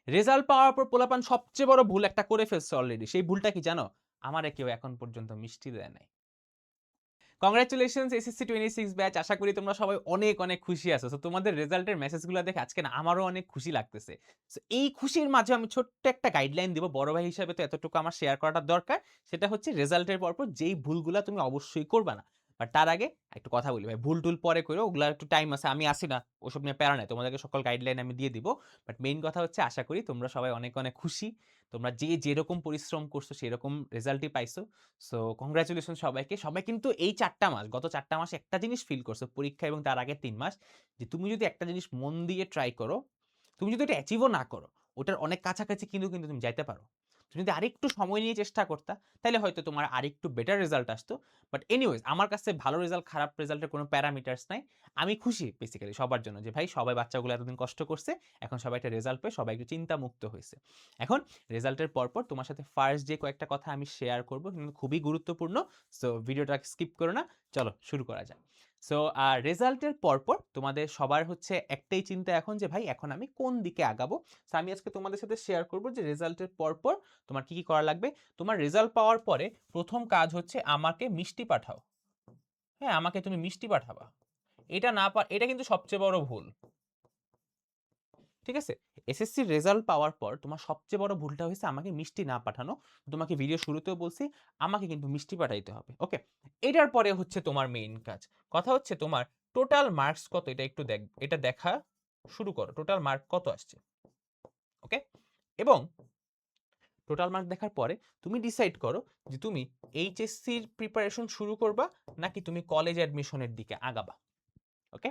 Result পাওয়ার পর পোলাপান সবচেয়ে বড় ভুল একটা করে ফেলছে অলরেডি। সেই ভুলটা কি জানো? আমারে কেউ এখন পর্যন্ত মিষ্টি দেয় নাই। Congratulations SSC 26 batch. আশা করি তোমরা সবাই অনেক, অনেক খুশি আছো। সো তোমাদের রেজাল্টের মেসেজগুলা দেখে আজকে না আমারও অনেক খুশি লাগতেছে। সো এই খুশির মাঝে আমি ছোট্ট একটা গাইডলাইন দিব। বড় ভাই হিসেবে তো এতটুকু আমার শেয়ার করাটা দরকার। সেটা হচ্ছে রেজাল্টের পরপর যেই ভুলগুলা তুমি অবশ্যই করবা না। বাট তার আগে একটু কথা বলি ভাই। ভুল-টুল পরে কইরো। ওগুলার একটু টাইম আছে। আমি আছি না। ওসব নিয়ে প্যারা নাই। তোমাদেরকে সকল গাইডলাইন আমি দিয়ে দিব। বাট মেইন কথা হচ্ছে আশা করি তোমরা সবাই অনেক, অনেক খুশি। তোমরা যে যেরকম পরিশ্রম করছো সেরকম রেজাল্টই পাইছো। সো কংগ্রাচুলেশন সবাইকে। সবাই কিন্তু এই ৪ টা মাস, গত ৪ টা মাস একটা জিনিস ফিল করছো পরীক্ষা এবং তার আগের ৩ মাস যে তুমি যদি একটা জিনিস মন দিয়ে ট্রাই করো, তুমি যদি এটা অ্যাচিভও না করো, ওটার অনেক কাছাকাছি কিন্তু তুমি যাইতে পারো। তুমি যদি আরেকটু সময় নিয়ে চেষ্টা করতা, তাইলে হয়তো তোমার আরেকটু বেটার রেজাল্ট আসতো। বাট এনিওয়েজ আমার কাছে ভালো রেজাল্ট, খারাপ রেজাল্টের কোনো প্যারামিটারস নাই। আমি খুশি বেসিক্যালি সবার জন্য যে ভাই সবাই বাচ্চাগুলো এতদিন কষ্ট করছে। এখন সবাই একটা রেজাল্ট পেয়ে সবাই একটু চিন্তামুক্ত হইছে। এখন রেজাল্টের পরপর তোমার সাথে ফার্স্ট যে কয়েকটা কথা আমি শেয়ার করব কিন্তু খুবই গুরুত্বপূর্ণ। সো ভিডিওটা স্কিপ করো না। চলো শুরু করা যাক। সো রেজাল্টের পরপর তোমাদের সবার হচ্ছে একটাই চিন্তা এখন যে ভাই এখন আমি কোন দিকে আগাবো। সো আমি আজকে তোমাদের সাথে শেয়ার করব যে রেজাল্টের পরপর তোমার কি করা লাগবে। তোমার রেজাল্ট পাওয়ার পরে প্রথম কাজ হচ্ছে আমাকে মিষ্টি পাঠাও। হ্যাঁ, আমাকে তুমি মিষ্টি পাঠাবা। এটা কিন্তু সবচেয়ে বড় ভুল। ঠিক আছে? এসএসসির রেজাল্ট পাওয়ার পর তোমার সবচেয়ে বড় ভুলটা হইছে আমাকে মিষ্টি না পাঠানো। তোমাকে ভিডিও শুরুতেও বলছি, আমাকে কিন্তু মিষ্টি পাঠাইতে হবে। ওকে? এটার পরে হচ্ছে তোমার মেইন কাজ। কথা হচ্ছে তোমার টোটাল মার্কস কত এটা একটু এটা দেখা শুরু করো। টোটাল মার্ক কত আসছে? ওকে? এবং টোটাল মার্ক দেখার পরে তুমি ডিসাইড করো যে তুমি এইচএসসির প্রিপারেশন শুরু করবা নাকি তুমি কলেজ অ্যাডমিশনের দিকে আগাবা। ওকে?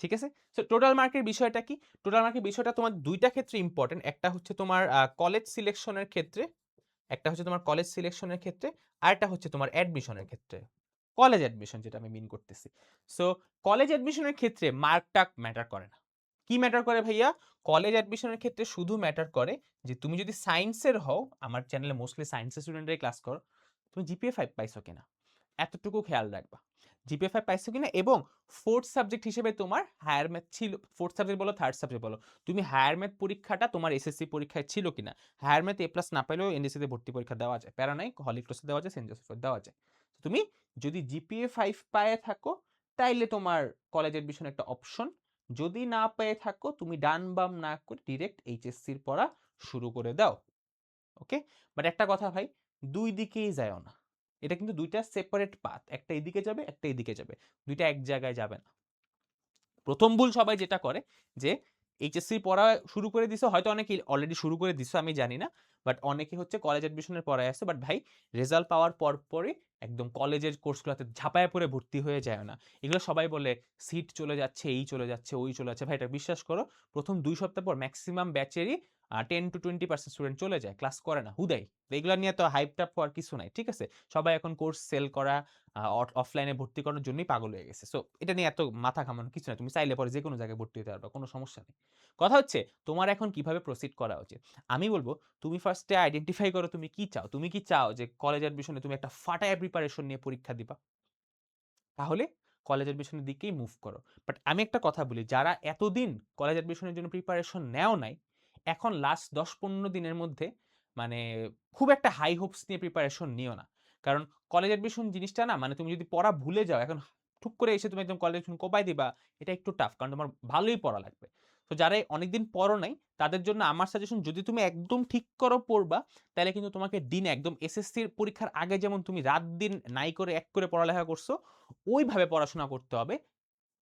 ঠিক আছে? সো টোটাল মার্কের বিষয়টা কি? টোটাল মার্কের বিষয়টা তোমার ২ টা ক্ষেত্রে ইম্পোর্টেন্ট। একটা হচ্ছে তোমার কলেজ সিলেকশনের ক্ষেত্রে, একটা হচ্ছে তোমার কলেজ সিলেকশনের ক্ষেত্রে, আরেকটা হচ্ছে তোমার অ্যাডমিশনের ক্ষেত্রে। কলেজ অ্যাডমিশন যেটা আমি মিন করতেছি। সো কলেজ অ্যাডমিশনের ক্ষেত্রে মার্কটা ম্যাটার করে না। কি ম্যাটার করে ভাইয়া? কলেজ অ্যাডমিশনের ক্ষেত্রে শুধু ম্যাটার করে যে তুমি যদি সায়েন্সের হও, আমার চ্যানেলে মোস্টলি সায়েন্সের স্টুডেন্টরাই ক্লাস করো। তুমি জিপিএ 5 পাইছো কিনা? এতটুকু খেয়াল রাখবা। জিপিএ 5 পাইছো কিনা এবং 4th সাবজেক্ট হিসেবে তোমার হায়ার ম্যাথ ছিল। 4th সাবজেক্ট বলো, 3rd সাবজেক্ট বলো। তুমি হায়ার ম্যাথ পরীক্ষাটা তোমার এসএসসি পরীক্ষায় ছিল কিনা? হায়ার ম্যাথ এ প্লাস না পাইলেও এনডিসি তে ভর্তি পরীক্ষা দেওয়া যায়। প্যারা নাই, হলি ক্রসে দেওয়া যায়, সেন্ট জোসেফে দেওয়া যায়। তুমি যদি জিপিএ 5 পায়ে থাকো, তাইলে তোমার কলেজ অ্যাডমিশন একটা অপশন। যদি না পেয়ে থাকো, তুমি ডান বাম না করে ডিরেক্ট এইচএসসির পড়া শুরু করে দাও। ওকে? বাট একটা কথা ভাই, ২ দিকেই যাইও না। এটা কিন্তু ২ টা সেপারেট পাথ। একটা এদিকে যাবে, একটা এদিকে যাবে। ২ টা এক জায়গায় যাবে না। প্রথম ভুল সবাই যেটা করে যে এইচএসসি পড়া শুরু করে দিছো, হয়তো অনেকে অলরেডি শুরু করে দিছো আমি জানি না। বাট অনেকে হচ্ছে কলেজ অ্যাডমিশনের পড়ায় আছে। বাট ভাই রেজাল্ট পাওয়ার পরপরই একদম কলেজের কোর্সগুলোতে ঝাঁপায় পড়ে ভর্তি হয়ে যায় না। এগুলো সবাই বলে সিট চলে যাচ্ছে, এই চলে যাচ্ছে, ওই চলে যাচ্ছে। ভাই এটা বিশ্বাস করো, প্রথম ২ সপ্তাহ পর মেক্সিমাম ব্যাচেরই 10-20% স্টুডেন্ট চলে যায়। ক্লাস করে না, হুদাই। এগুলা নিয়ে তো হাইপ-টাইপ হওয়ার কিছু নাই। ঠিক আছে? সবাই এখন কোর্স সেল করা, অফলাইনে ভর্তি করানোর জন্যই পাগল হয়ে গেছে। সো এটা নিয়ে এত মাথা ঘামানোর কিছু নাই। তুমি চাইলে পরে যেকোনো জায়গায় ভর্তি হতে পারবা। কোনো সমস্যা নেই। কথা হচ্ছে তোমার এখন কিভাবে প্রসিড করা উচিত? আমি বলব তুমি ফার্স্ট এ আইডেন্টিফাই করো তুমি কি চাও? তুমি কি চাও যে কলেজ অ্যাডমিশনে তুমি একটা ফাটায়া প্রিপারেশন নিয়ে পরীক্ষা দিবা? তাহলে কলেজ অ্যাডমিশনের দিকেই মুভ করো। বাট আমি একটা কথা বলি, যারা এতদিন কলেজ অ্যাডমিশনের জন্য প্রিপারেশন নেও নাই, এখন লাস্ট ১০-১৫ দিনের মধ্যে মানে খুব একটা হাই হোপস নিয়ে প্রিপারেশন নিও না। কারণ কলেজ অ্যাডমিশন জিনিসটা না, মানে তুমি যদি পড়া ভুলে যাও, এখন ঠুক করে এসে তুমি একদম কলেজ অ্যাডমিশন কোপায় দিবা, এটা একটু টাফ। কারণ তোমার ভালোই পড়া লাগবে। তো যারা অনেকদিন পড়ো নাই, তাদের জন্য আমার সাজেশন, যদি তুমি একদম ঠিক করো পড়বা, তাহলে কিন্তু তোমাকে দিনে একদম এসএসসির পরীক্ষার আগে যেমন তুমি রাত-দিন নাই করে এক করে পড়ালেখা করছো, ওইভাবে পড়াশোনা করতে হবে।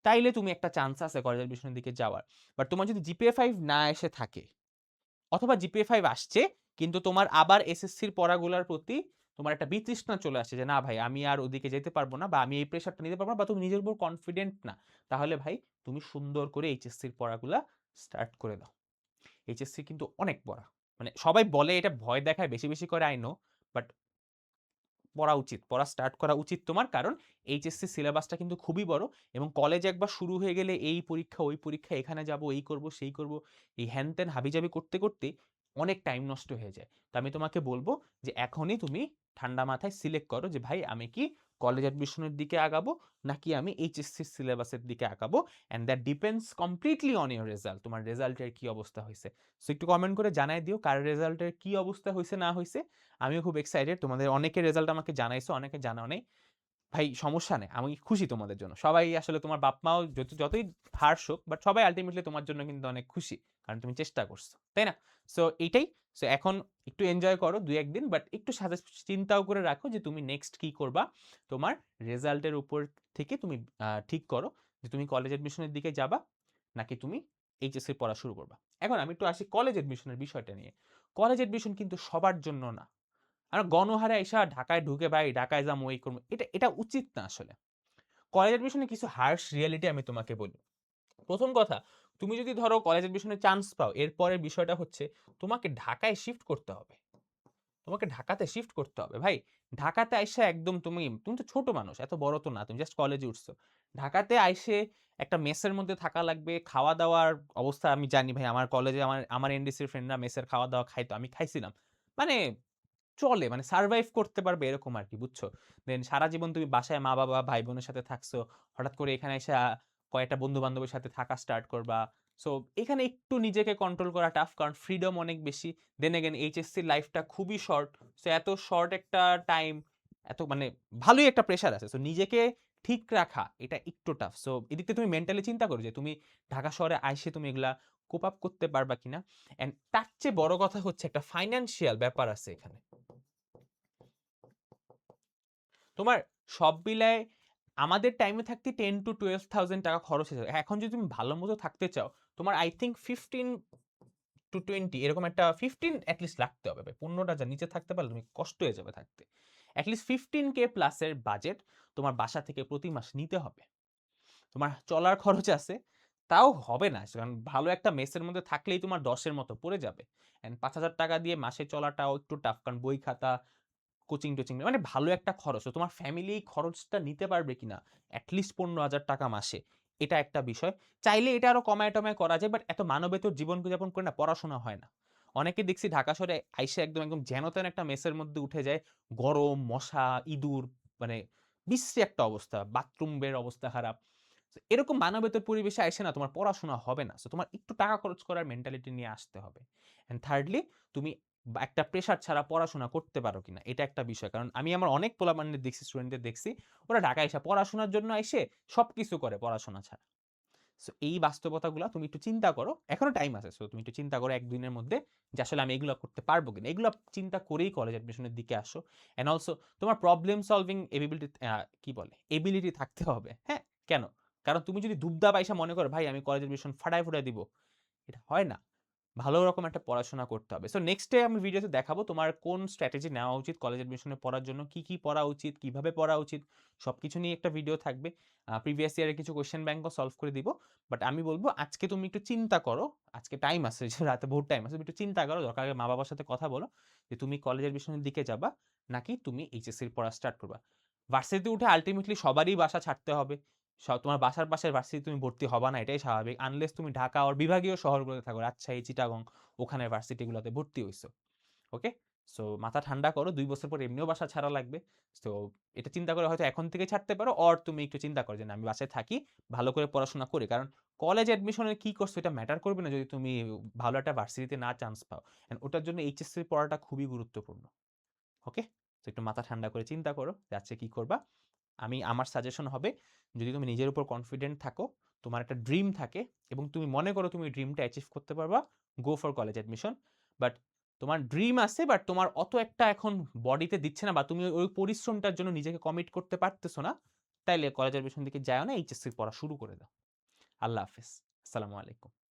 তাইলে তুমি একটা চান্স আছে কলেজ অ্যাডমিশনের দিকে যাওয়ার। বাট তোমার যদি জিপিএ 5 না এসে থাকে, অথবা জিপিএ 5 আসছে কিন্তু তোমার আবার এসএসসির পড়াগুলার প্রতি তোমার একটা বিতৃষ্ণা চলে আসছে যে না ভাই আমি আর ওদিকে যেতে পারবো না, বা আমি এই প্রেশারটা নিতে পারবো না, বা তুমি নিজের উপর কনফিডেন্ট না, তাহলে ভাই তুমি সুন্দর করে এইচএসসির পড়াগুলা স্টার্ট করে দাও। এইচএসসি কিন্তু অনেক পড়া। মানে সবাই বলে এটা ভয় দেখায় বেশি, বেশি করে আই নো। বাট পড়া উচিত। পড়া স্টার্ট করা উচিত তোমার। কারণ এইচএসসি সিলেবাসটা কিন্তু খুবই বড় এবং কলেজ একবার শুরু হয়ে গেলে এই পরীক্ষা, ওই পরীক্ষা, এখানে যাবো, এই করব, সেই করব, এই হ্যান-ত্যান হাবিজাবি করতে, করতে অনেক টাইম নষ্ট হয়ে যায়। তো আমি তোমাকে বলব যে এখনই তুমি ঠান্ডা মাথায় সিলেক্ট করো যে ভাই আমি কি কলেজ অ্যাডমিশনের দিকে আগাবো নাকি আমি এইচএসসি সিলেবাসের দিকে আগাবো, and that depends completely on your result. তোমার রেজাল্টের কি অবস্থা হয়েছে, সো একটু কমেন্ট করে জানাই দিও কার রেজাল্টের কি অবস্থা হয়েছে না হয়েছে। আমিও খুব এক্সাইটেড, তোমাদের অনেকের রেজাল্ট আমাকে জানাইছো, অনেকে জানাও নেই। ভাই সমস্যা নেই, আমি খুশি তোমাদের জন্য। সবাই আসলে তোমার বাপ মাও যতই হার্শ হোক, বাট সবাই আলটিমেটলি তোমার জন্য কিন্তু অনেক খুশি, কারণ তুমি চেষ্টা করছো, তাই না? সো এইটাই। সো এখন একটু এনজয় করো 2-1 দিন, বাট একটু সাথে চিন্তাও করে রাখো যে তুমি নেক্সট কি করবা। তোমার রেজাল্টের উপর থেকে তুমি ঠিক করো যে তুমি কলেজ এডমিশনের দিকে যাবা নাকি তুমি এইচএসসি পড়া শুরু করবা। এখন আমি একটু আসি কলেজ এডমিশনের বিষয়টা নিয়ে। কলেজ এডমিশন কিন্তু সবার জন্য না। আর গণহারে আইসা ঢাকায় ঢুকে ভাই ঢাকায় যাবো এই করবো, এটা উচিত না আসলে। কলেজ এডমিশনে কিছু হার্শ রিয়েলিটি আমি তোমাকে বলি। প্রথম কথা, তুমি যদি ধরো কলেজ এডমিশনে চান্স পাও, এরপরের বিষয়টা হচ্ছে তোমাকে ঢাকায় শিফট করতে হবে। তোমাকে ঢাকাতে শিফট করতে হবে ভাই। ঢাকাতে আইসা একদম তুমি তুমি তো ছোট মানুষ, এত বড় তো না, তুমি জাস্ট কলেজে উঠছো। ঢাকাতে আইসে একটা মেসের মধ্যে থাকা লাগবে, খাওয়া দাওয়ার অবস্থা আমি জানি ভাই। আমার কলেজে আমার আমার এনডিসির ফ্রেন্ডরা মেসের খাওয়া দাওয়া খাইতো, আমি খাইছিলাম। মানে চলে, মানে সারভাইভ করতে পারবে এরকম আরকি, বুঝছো? দেন সারা জীবন তুমি বাসায় মা-বাবা, ভাই-বোনের সাথে থাকছো। হঠাৎ করে এখানে এসে কয়েকটা বন্ধু-বান্ধবের সাথে থাকা স্টার্ট করবা। সো এখানে একটু নিজেকে কন্ট্রোল করা টাফ, কারণ ফ্রিডম অনেক বেশি। দেন এগেইন এইচএসসি লাইফটা খুবই শর্ট। সো এত শর্ট একটা টাইম, এত মানে ভালোই একটা প্রেশার আছে। সো নিজেকে ঠিক রাখা এটা একটু টাফ। সো এদিক থেকে তুমি মেন্টালি চিন্তা করো যে তুমি ঢাকা শহরে আইসে তুমি এগুলা কোপ আপ করতে পারবা কিনা। অ্যান্ড তার চেয়ে বড় কথা হচ্ছে একটা ফাইন্যান্সিয়াল ব্যাপার আছে এখানে। তোমার সব মিলায় আমাদের টাইমে থাকতে 10,000 to 12,000 টাকা খরচ হয়ে যাবে। এখন যদি তুমি ভালো মতো থাকতে চাও, তোমার আই থিঙ্ক 15 to 20 এরকম একটা 15 অ্যাটলিস্ট রাখতে হবে ভাই। 15টা যা নিচে থাকতে পারলে তুমি কষ্ট হয়ে যাবে থাকতে। অ্যাটলিস্ট 15K প্লাসের বাজেট তোমার বাসা থেকে প্রতি মাস নিতে হবে। তোমার চলার খরচ আছে, তাও হবে না। কারণ ভালো একটা মেসের মধ্যে থাকলেই তোমার 10-এর মতো পড়ে যাবে। অ্যান্ড 5,000 টাকা দিয়ে মাসে চলাটাও একটু টাফ, কারণ বই খাতা, কোচিং-টোচিং মানে ভালো একটা খরচ। তো তোমার ফ্যামিলি এই খরচটা নিতে পারবে কিনা? এট লিস্ট 15,000 টাকা মাসে। এটা একটা বিষয়। চাইলে এটা আরো কমায়-টমায় করা যায়, বাট এত মানবেতর জীবনযাপন করে না পড়াশোনা হয় না। অনেকে দেখছি ঢাকা শহরে আইসা একদম যেন-তেন একটা মেসের মধ্যে উঠে যায়। গরম, মশা, ইঁদুর, মানে বিশ্রী একটা অবস্থা। বাথরুমের অবস্থা খারাপ। তো এরকম মানবেতর পরিবেশে আইসে না তোমার পড়াশোনা হবে না। সো তোমার একটু টাকা খরচ করার মেন্টালিটি নিয়ে আসতে হবে। অ্যান্ড থার্ডলি, তুমি একটা প্রেশার ছাড়া পড়াশোনা করতে পারো কিনা, এটা একটা বিষয়। কারণ আমি আমার অনেক পোলাপানদের দেখছি, স্টুডেন্টদের দেখছি, ওরা ঢাকায় এসে পড়াশোনার জন্য এসে সবকিছু করে পড়াশোনা ছাড়া। সো এই বাস্তবতাগুলা তুমি একটু চিন্তা করো। এখনো টাইম আছে। সো তুমি একটু চিন্তা করো ১-২ দিনের মধ্যে যে আসলে আমি এগুলা করতে পারবো কিনা। এগুলা চিন্তা করেই কলেজ অ্যাডমিশনের দিকে আসো। অ্যান্ড অলসো তোমার প্রবলেম সলভিং এবিলিটি কি বলে? এবিলিটি থাকতে হবে। হ্যাঁ? কেন? কারণ তুমি যদি ধুপধাপ আইসা মনে করো ভাই আমি কলেজ অ্যাডমিশন ফাটায় দিব, এটা হয় না। ভালো রকম একটা পড়াশোনা করতে হবে। সো নেক্সট ডে আমি ভিডিওতে দেখাবো তোমার কোন স্ট্র্যাটেজি নেওয়া উচিত কলেজ অ্যাডমিশনে পড়ার জন্য, কি পড়া উচিত, কিভাবে পড়া উচিত, সবকিছু নিয়ে একটা ভিডিও থাকবে। প্রিভিয়াস ইয়ারের কিছু কোয়েশ্চেন ব্যাংকও সলভ করে দিব। বাট আমি বলব আজকে তুমি একটু চিন্তা করো। আজকে টাইম আছে, যে রাতে বহুত টাইম আছে। তুমি একটু চিন্তা করো, দরকার হলে মা-বাবার সাথে কথা বলো যে তুমি কলেজ অ্যাডমিশনের দিকে যাবা নাকি তুমি এইচএসসির পড়া স্টার্ট করবা। ভার্সিটিতে উঠে আল্টিমেটলি সবারই বাসা ছাড়তে হবে। তোমার বাসার পাশের ভার্সিটি তুমি ভর্তি হবা না, এটাই স্বাভাবিক। আনলেস তুমি ঢাকা ওর বিভাগীয় শহরগুলোতে থাকো, রাজশাহী, চিটাগং, ওখানে ভার্সিটিগুলোতে ভর্তি হইছো। ওকে? সো মাথা ঠান্ডা করো। ২ বছর পর এমনিও বাসা ছাড়া লাগবে। সো এটা চিন্তা করে হয়তো এখন থেকে ছাড়তে পারো, অর তুমি একটু চিন্তা করো যে না আমি বাসায় থাকি, ভালো করে পড়াশোনা করি। কারণ কলেজ অ্যাডমিশনে কি করছো এটা ম্যাটার করবে না যদি তুমি ভালো একটা ভার্সিটিতে না চান্স পাও। অ্যান্ড ওটার জন্য এইচএসসি পড়াটা খুবই গুরুত্বপূর্ণ। ওকে? তো একটু মাথা ঠান্ডা করে চিন্তা করো যে আজকে কি করবা। আমার সাজেশন হবে, যদি তুমি নিজের উপর কনফিডেন্ট থাকো, তোমার একটা ড্রিম থাকে এবং তুমি মনে করো তুমি ড্রিমটা অ্যাচিভ করতে পারবা, go for college admission. But তোমার ড্রিম আছে, বাট তোমার অত একটা এখন বডিতে দিচ্ছে না, বা তুমি ওই পরিশ্রমটার জন্য নিজেকে কমিট করতে পারতেছো না, তাইলে কলেজ অ্যাডমিশন দিকে যাও না, এইচএসসি পড়া শুরু করে দাও। আল্লাহ হাফেজ। আসসালামু আলাইকুম।